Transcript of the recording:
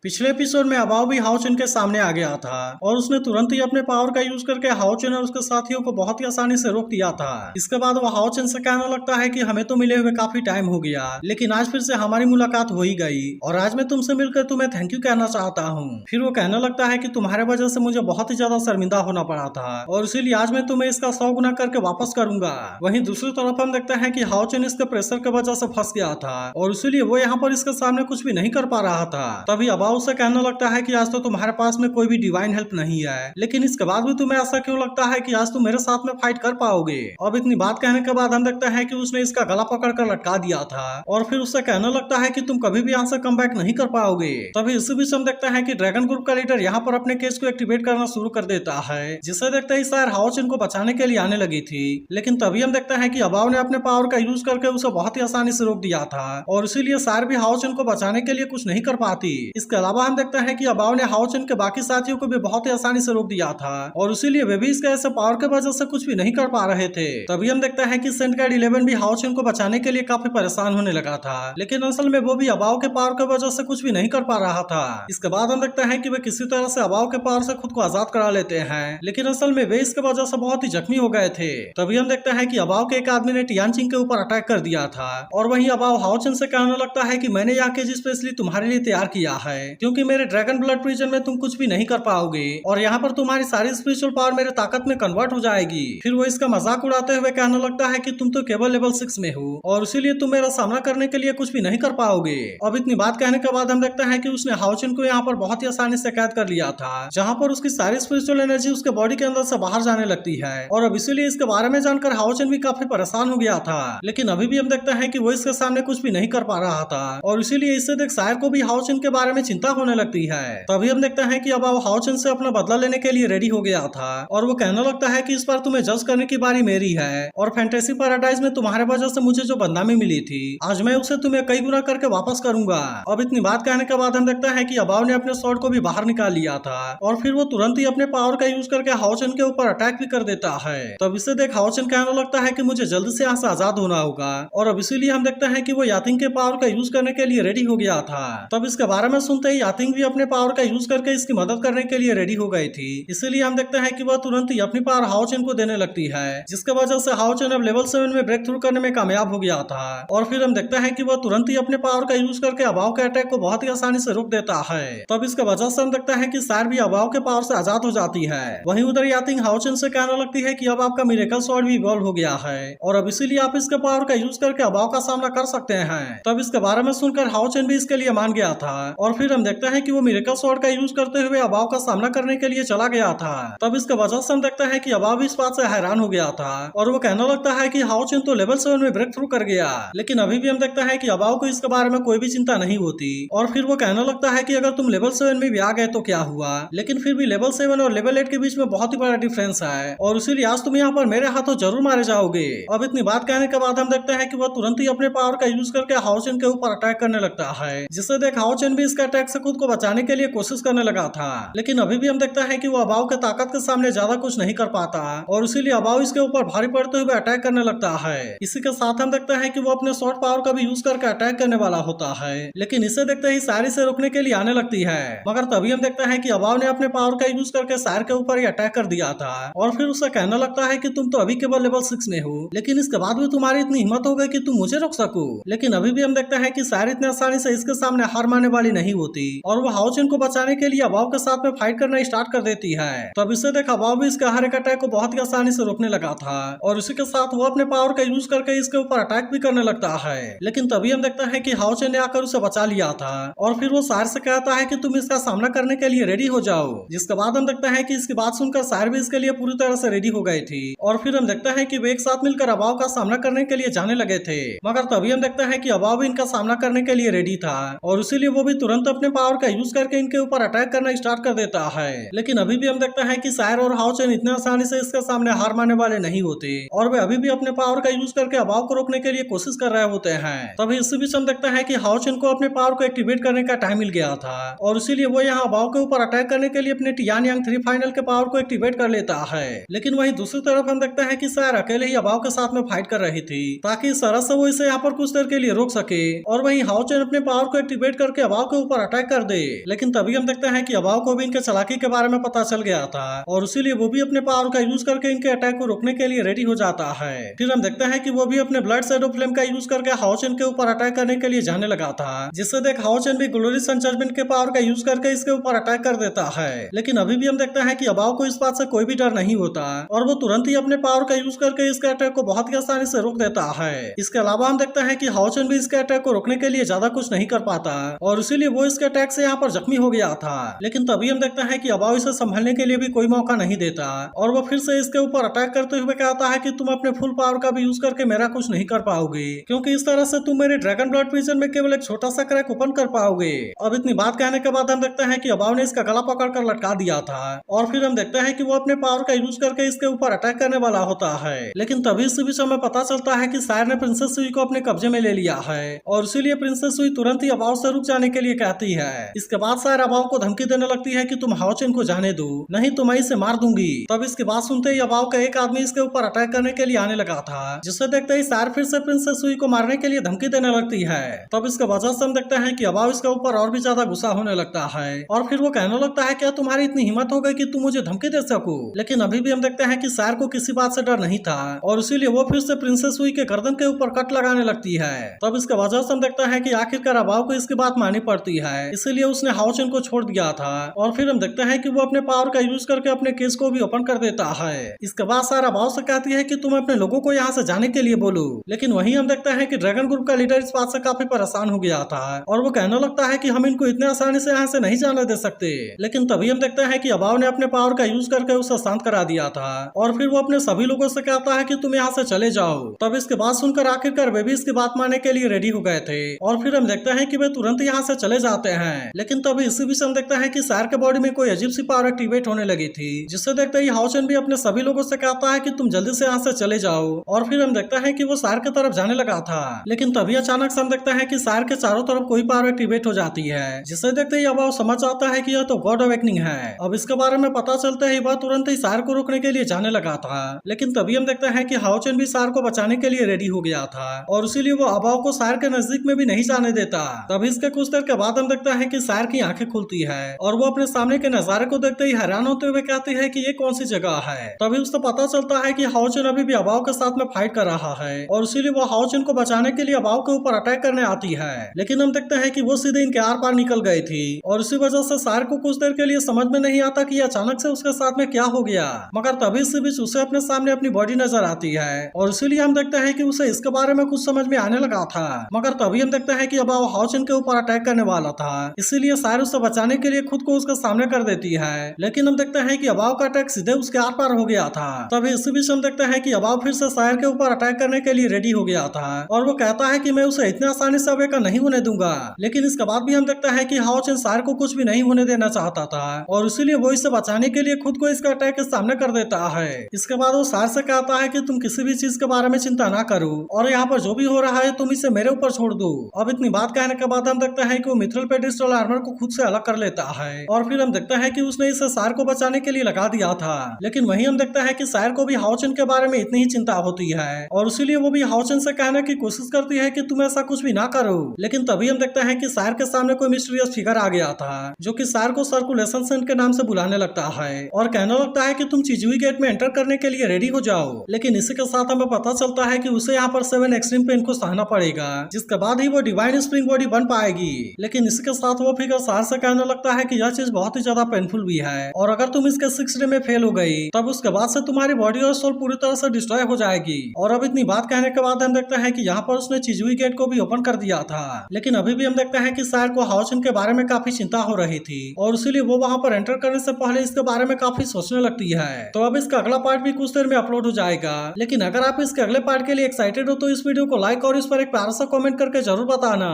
पिछले एपिसोड में अबाव भी हाओचन के सामने आ गया था और उसने तुरंत ही अपने पावर का यूज करके हाओचन और उसके साथियों को बहुत ही आसानी से रोक दिया था। इसके बाद वो हाओचन से कहने लगता है कि हमें तो मिले हुए काफी टाइम हो गया, लेकिन आज फिर से हमारी मुलाकात हो ही गई और आज मैं तुमसे मिलकर तुम्हें थैंक यू कहना चाहता हूँ। फिर वो कहने लगता है कि तुम्हारे वजह से मुझे बहुत ही ज्यादा शर्मिंदा होना पड़ा था और इसीलिए आज मैं तुम्हें इसका 100 गुना करके वापस करूंगा। वहीं दूसरी तरफ हम देखते हैं कि हाओचन इसके प्रेशर की वजह से फंस गया था और इसीलिए वो यहाँ पर इसके सामने कुछ भी नहीं कर पा रहा था। तभी अबाव उसे कहने लगता है कि आज तो तुम्हारे पास में कोई भी डिवाइन हेल्प नहीं है, लेकिन इसके बाद भी तुम्हें ऐसा क्यों लगता है कि आज तुम मेरे साथ में फाइट कर पाओगे। अब इतनी बात कहने के बाद हम देखते हैं कि उसने इसका गला पकड़कर लटका दिया था और फिर उससे कहने लगता है कि तुम कभी भी यहाँ से कम बैक नहीं कर पाओगे। तभी इसी बीच हम देखते हैं कि ड्रैगन ग्रुप का लीडर यहाँ पर अपने केस को एक्टिवेट करना शुरू कर देता है, जिसे देखते ही शायद हाओचन को बचाने के लिए आने लगी थी, लेकिन तभी हम देखते हैं कि अबाव ने अपने पावर का यूज करके उसे बहुत ही आसानी से रोक दिया था और इसीलिए सार भी हाओचन को बचाने के लिए कुछ नहीं कर पाती। इसके अलावा हम देखते हैं कि अबाव ने हाओचन के बाकी साथियों को भी बहुत ही आसानी से रोक दिया था और इसीलिए वे भी इसके ऐसे पावर के वजह से कुछ भी नहीं कर पा रहे थे। तभी हम देखते हैं कि सेंट गार्ड 11 भी हाओचन को बचाने के लिए काफी परेशान होने लगा था, लेकिन असल में वो भी अबाव के पावर के वजह से कुछ भी नहीं कर पा रहा था। इसके बाद हम देखते हैं कि वे किसी तरह से अबाव के पावर से खुद को आजाद करा लेते हैं, लेकिन असल में वे इसके वजह से बहुत ही जख्मी हो गए थे। तभी हम देखते हैं कि अबाव के एक आदमी ने टियानचिंग के ऊपर अटैक कर दिया था और वहीं अबाव हाओचन से कहने लगता है कि मैंने यह केज स्पेशली तुम्हारे लिए तैयार किया है, क्योंकि मेरे ड्रैगन ब्लड प्रिजन में तुम कुछ भी नहीं कर पाओगे और यहाँ पर तुम्हारी सारी स्पिरिचुअल पावर मेरे ताकत में कन्वर्ट हो जाएगी। फिर वो इसका मजाक उड़ाते हुए कहने लगता है कि तुम तो केवल लेवल 6 में हो और इसीलिए तुम मेरा सामना करने के लिए कुछ भी नहीं कर पाओगे। अब इतनी बात कहने के बाद हम देखते हैं कि उसने हाओचन को यहाँ पर बहुत ही आसानी से कैद कर लिया था, जहाँ पर उसकी सारी स्पिरिचुअल एनर्जी उसके बॉडी के अंदर से बाहर जाने लगती है और अब इसीलिए इसके बारे में जानकर हाओचन भी काफी परेशान हो गया था, लेकिन अभी भी हम देखते हैं कि वो इसके सामने कुछ भी नहीं कर पा रहा था और इसीलिए इससे देख सायर को भी हाओचन के बारे में चिंता होने लगती है। तभी हम देखते हैं कि अब हाओचन से अपना बदला लेने के लिए रेडी हो गया था और वो कहने लगता है कि इस बार तुम्हें जज करने की बारी मेरी है और फैंटेसी पैराडाइज में तुम्हारे वजह से मुझे जो बदनामी मिली थी आज मैं उसे तुम्हें कई गुना करके वापस करूंगा। अब इतनी बात कहने के बाद हम देखते हैं कि अबाव ने अपने स्वॉर्ड को भी बाहर निकाल लिया था और फिर वो तुरंत ही अपने पावर का यूज करके हाओचन के ऊपर अटैक भी कर देता है। तब इसे देख हाओचन कहने लगता है कि मुझे जल्दी से यहाँ से आजाद होना होगा और अब इसीलिए हम देखते हैं कि वो यातिंग के पावर का यूज करने के लिए रेडी हो गया था। तब इसके बारे में सुनते ही यातिंग भी अपने पावर का यूज करके इसकी मदद करने के लिए रेडी हो गई थी, इसीलिए हम देखते हैं कि वह तुरंत ही अपनी पावर हाओचन को देने लगती है, जिसके वजह से हाओचन अब लेवल 7 में ब्रेक थ्रू करने में कामयाब हो गया था और फिर हम देखते हैं कि वह तुरंत ही अपने पावर का यूज करके अबाव के अटैक को बहुत ही आसानी से रोक देता है। तब इसके वजह से हम देखते हैं कि सार भी अबाव के पावर से आजाद हो जाती है। वहीं उधर यातिंग हाओचन से कहने लगती है कि अब आपका मिरेकल स्वॉर्ड भी इवॉल्व हो गया है और अब इसीलिए आप इसके पावर का यूज करके अबाव का सामना कर सकते हैं। तब इसके बारे में सुनकर हाओचन भी इसके लिए मान गया था और फिर हम देखते हैं कि वो मिरेकल स्वॉर्ड का यूज करते हुए अबाव का सामना करने के लिए चला गया था। तब इसके वजह से हम देखते हैं कि अबाव इस बात से हैरान हो गया था और वो कहने लगता है कि हाओचन तो लेवल 7 में ब्रेक थ्रू कर गया, लेकिन अभी भी हम देखते हैं कि अबाव को इसके बारे में कोई भी चिंता नहीं होती और फिर वो कहने लगता है कि अगर तुम लेवल 7 में भी आ गए तो क्या हुआ, लेकिन फिर भी लेवल 7 और लेवल 8 के बीच में बहुत ही बड़ा डिफरेंस है और इसीलिए आज तुम यहाँ पर मेरे हाथों जरूर मारे जाओगे। अब इतनी बात कहने के बाद हम देखते हैं कि वह तुरंत ही अपने पावर का यूज करके हाओचन के ऊपर अटैक करने लगता है, जिससे देख हाओचन भी इसके अटैक से खुद को बचाने के लिए कोशिश करने लगा था, लेकिन अभी भी हम देखते हैं कि वो अबाव के ताकत के सामने ज्यादा कुछ नहीं कर पाता और इसीलिए अबाव इसके ऊपर भारी पड़ते हुए अटैक करने लगता है। इसी के साथ हम देखते हैं कि वो अपने शॉर्ट पावर का भी यूज करके अटैक करने वाला होता है, लेकिन इसे देखते ही सारी से रोकने के लिए आने लगती है, मगर तभी हम देखते हैं कि अबाव ने अपने पावर का यूज करके सार के ऊपर ही अटैक कर दिया था और फिर उसे कहने लगता है कि तुम तो अभी केवल लेवल 6 में हो, लेकिन इसके बाद भी तुम्हारी इतनी हिम्मत हो गई कि तुम मुझे रोक सको। लेकिन अभी भी हम देखते हैं कि सार इतने आसानी से इसके सामने हार मानने वाली नहीं होती और वो हाओचन को बचाने के लिए अबाव के साथ में फाइट करना स्टार्ट कर देती है। तब इससे देख अबाव भी इसके हर एक अटैक को बहुत ही आसानी से रोकने लगा था और इसी के साथ वो अपने पावर का यूज करके इसके ऊपर अटैक भी करने लगता है, लेकिन तभी हम देखते हैं कि हाओचन ने आकर उसे बचा लिया था और फिर वो सार से कहता है कि तुम इसका सामना करने के लिए रेडी हो जाओ, जिसके बाद हम देखते हैं कि इसकी बात सुनकर सार भी इसके लिए पूरी तरह से रेडी हो गई थी और फिर हम देखते हैं कि वे एक साथ मिलकर अबाव का सामना करने के लिए जाने लगे थे, मगर तभी हम देखते हैं कि अबाव भी इनका सामना करने के लिए रेडी था और इसीलिए वो भी तुरंत अपने पावर का यूज करके इनके ऊपर अटैक करना स्टार्ट कर देता है। लेकिन अभी भी हम देखते हैं कि सायर और हाओचन इतने आसानी से इसके सामने हार मानने वाले नहीं होते और वे अभी भी अपने पावर का यूज करके अबाव को रोकने के लिए कोशिश कर रहे होते हैं। तभी इसी बीच हम देखते हैं कि हाओचन को अपने पावर को एक्टिवेट करने का टाइम मिल गया था और इसीलिए वो यहाँ अबाव के ऊपर अटैक करने के लिए अपने टियानयांग 3 फाइनल के पावर को एक्टिवेट कर लेता है। लेकिन वहीं दूसरी तरफ हम देखते हैं कि सायर अकेले ही अबाव के साथ में फाइट कर रही थी ताकि इस तरह से वो इसे यहाँ पर कुछ देर के लिए रोक सके और वहीं हाओचन अपने पावर को एक्टिवेट करके अबाव के ऊपर अटैक कर दे। लेकिन तभी हम देखते हैं कि अबाव को भी इनके चालाकी के बारे में पता चल गया था और इसीलिए वो भी अपने पावर का यूज करके इनके अटैक को रोकने के लिए रेडी हो जाता है। फिर हम देखते हैं कि वो भी अपने ब्लड शैडो फ्लेम का यूज करके हाओचेन के ऊपर अटैक करने के लिए जाने लगा था, जिससे देख हाओचेन भी ग्लोरी सन जजमेंट के पावर का यूज करके इसके ऊपर अटैक कर देता है। लेकिन अभी भी हम देखते हैं कि अबाव को इस बात से कोई भी डर नहीं होता और वो तुरंत ही अपने पावर का यूज करके इसके अटैक को बहुत ही आसानी से रोक देता है। इसके अलावा हम देखते हैं कि हाओचेन भी इसके अटैक को रोकने के लिए ज्यादा कुछ नहीं कर पाता और इसीलिए वो इसके अटैक से यहाँ पर जख्मी हो गया था। लेकिन तभी हम देखते हैं कि अबाव इसे संभलने के लिए भी कोई मौका नहीं देता और वो फिर से इसके ऊपर अटैक करते हुए कहता है कि तुम अपने फुल पावर का भी यूज करके मेरा कुछ नहीं कर पाओगे, क्योंकि इस तरह से तुम मेरे ड्रैगन ब्लड प्रिजन में केवल एक छोटा सा क्रैक ओपन कर पाओगे। अब इतनी बात कहने के बाद हम देखते हैं कि अबाव ने इसका गला पकड़कर लटका दिया था और फिर हम देखते हैं कि वो अपने पावर का यूज करके इसके ऊपर अटैक करने वाला होता है। लेकिन तभी इस बीच हमें पता चलता है कि सायर ने प्रिंसेस सुई को अपने कब्जे में ले लिया है और इसीलिए प्रिंसेस सुई तुरंत ही अबाव से रुक जाने के लिए कहती है। इसके बाद सायर अबाव को धमकी देने लगती है कि तुम हाओचेन को जाने दो, नहीं तो मैं इसे मार दूंगी। तब इसकी बात सुनते ही अबाव का एक आदमी इसके ऊपर अटैक करने के लिए आने लगा था, जिसे देखते ही सायर फिर से प्रिंसेस सुई को मारने के लिए धमकी देने लगती है। तब इसके वजह से हम देखते हैं कि अबाव इसके ऊपर और भी ज्यादा गुस्सा होने लगता है और फिर वो कहने लगता है क्या तुम्हारी इतनी हिम्मत हो गई कि तुम मुझे धमकी दे सको। लेकिन अभी भी हम देखते हैं कि सायर को किसी बात से डर नहीं था और इसीलिए वो फिर से प्रिंसेस सुई के गर्दन के ऊपर कट लगाने लगती है। तब इसके वजह से हम देखते हैं कि आखिरकार अबाव को इसकी बात माननी पड़ती है, इसीलिए उसने हाओचेन को छोड़ दिया था और फिर हम देखते हैं कि वो अपने पावर का यूज करके अपने केस को भी ओपन कर देता है। इसके बाद सायर अबाव से कहती है कि तुम अपने लोगों को यहाँ से जाने के लिए बोलो। लेकिन वहीं हम देखते हैं कि ड्रैगन ग्रुप का लीडर इस बात से काफी परेशान हो गया था और वो कहने लगता है कि हम इनको इतने आसानी से यहाँ से नहीं जाने दे सकते। लेकिन तभी हम देखते हैं कि अबाव ने अपने पावर का यूज करके उसे शांत करा दिया था और फिर वो अपने सभी लोगों से कहता है कि तुम यहाँ से चले जाओ। तब इसके बाद सुनकर आखिरकार वे भी इसकी बात मानने के लिए रेडी हो गए थे और फिर हम देखते हैं कि वे तुरंत यहाँ से चले जाते हैं। लेकिन तभी इसी बीच हम देखते हैं कि सायर के बॉडी में कोई अजीब सी पावर एक्टिवेट होने लगी थी, जिससे देखते ही हाओचेन भी अपने सभी लोगों से कहता है कि तुम जल्दी से यहाँ से चले जाओ और फिर हम देखते हैं कि वो सायर की तरफ जाने लगा था। लेकिन तभी अचानक से हम देखते हैं कि सायर के चारों तरफ कोई पावर एक्टिवेट हो जाती है, जिससे देखते ही अबाव समझ आता है कि यह तो गॉड अवेकनिंग है। अब इसके बारे में पता चलते ही वह तुरंत ही सायर को रोकने के लिए जाने लगा था। लेकिन तभी हम देखते हैं कि हाओचेन भी सायर को बचाने के लिए रेडी हो गया था और इसीलिए वो अबाव को सायर के नजदीक में भी नहीं जाने देता। तभी इसके कुछ देर के बाद हम देखते हैं कि सायर की आंखें खुलती है और वो अपने सामने के नजारे को देखते ही हैरान होते हुए कहती है कि ये कौन सी जगह है। तभी उसको पता चलता है कि हाओचेन अभी भी अबाव के साथ में फाइट कर रहा है और इसीलिए वो हाओचेन को बचाने के लिए अबाव के ऊपर अटैक करने आती है। लेकिन हम देखते हैं कि वो सीधे इनके आर पार निकल गई थी और इसी वजह से सायर को कुछ देर के लिए समझ में नहीं आता कि अचानक से उसके साथ में क्या हो गया। मगर तभी इसी बीच उसे अपने सामने अपनी बॉडी नजर आती है और इसीलिए हम देखते हैं कि उसे इसके बारे में कुछ समझ में आने लगा था। मगर तभी हम देखते हैं कि अबाव हाओचेन के ऊपर अटैक करने वाला था, इसीलिए सायर उसे बचाने के लिए खुद को उसके सामने कर देती है। लेकिन हम देखते हैं कि अबाव का अटैक सीधे उसके आर पार हो गया था। तभी इसी बीच हम देखते हैं कि अबाव फिर से सायर के ऊपर अटैक करने के लिए रेडी हो गया था और वो कहता है कि मैं उसे इतने आसानी से अवेकन नहीं होने दूंगा। लेकिन इसके बाद भी हम देखते हैं कि हाओचेन सायर को कुछ भी नहीं होने देना चाहता था और इसीलिए वो इसे बचाने के लिए खुद को इसका अटैक के सामने कर देता है। इसके बाद वो सायर से कहता है कि तुम किसी भी चीज के बारे में चिंता ना करो और यहाँ पर जो भी हो रहा है तुम इसे मेरे ऊपर छोड़ दो। अब इतनी बात कहने के बाद हम देखते हैं कि वो मिथ्रल पेडिस्टल आर्मर को खुद से अलग कर लेता है और फिर हम देखते हैं कि उसने इसे सायर को बचाने के लिए लगा दिया था। लेकिन वहीं हम देखते हैं कि सायर को भी हाओचेन के बारे में इतनी ही चिंता होती है और इसीलिए वो भी हाओचेन से कहने की कोशिश करती है कि तुम ऐसा कुछ भी ना करो। लेकिन तभी हम देखते हैं कि सायर के सामने कोई मिस्टीरियस फिगर आ गया था जो कि सायर को सर्कुलेशन सेंट के नाम से बुलाने लगता है और कहने लगता है कि तुम चिजुई गेट में एंटर करने के लिए रेडी हो जाओ। लेकिन इसी के साथ हमें पता चलता है कि उसे यहाँ पर 7 एक्सट्रीम पेन को सहना पड़ेगा, जिसके बाद ही वो डिवाइन स्प्रिंग बॉडी बन पाएगी। लेकिन इसी के साथ वो फिगर सायर से कहने लगता है कि यह चीज बहुत ही ज्यादा पेनफुल भी है और अगर तुम इसके 6 डे में फेल हो गई तब उसके बाद से तुम्हारी बॉडी और सोल पूरी तरह से डिस्ट्रॉय हो जाएगी। और अब इतनी बात कहने के बाद हम देखते हैं कि यहाँ पर उसने चिजुई गेट को भी ओपन कर दिया था। लेकिन अभी भी हम देखते हैं कि सायर को हाओचेन के बारे में काफी चिंता हो रही थी और इसीलिए वो वहाँ पर एंटर करने से पहले इसके बारे में काफी सोचने लगती है। तो अब इसका अगला पार्ट भी कुछ देर में अपलोड हो जाएगा। लेकिन अगर आप इसके अगले पार्ट के लिए एक्साइटेड हो तो इस वीडियो को लाइक और इस पर एक प्यारा सा कमेंट करके जरूर बताना।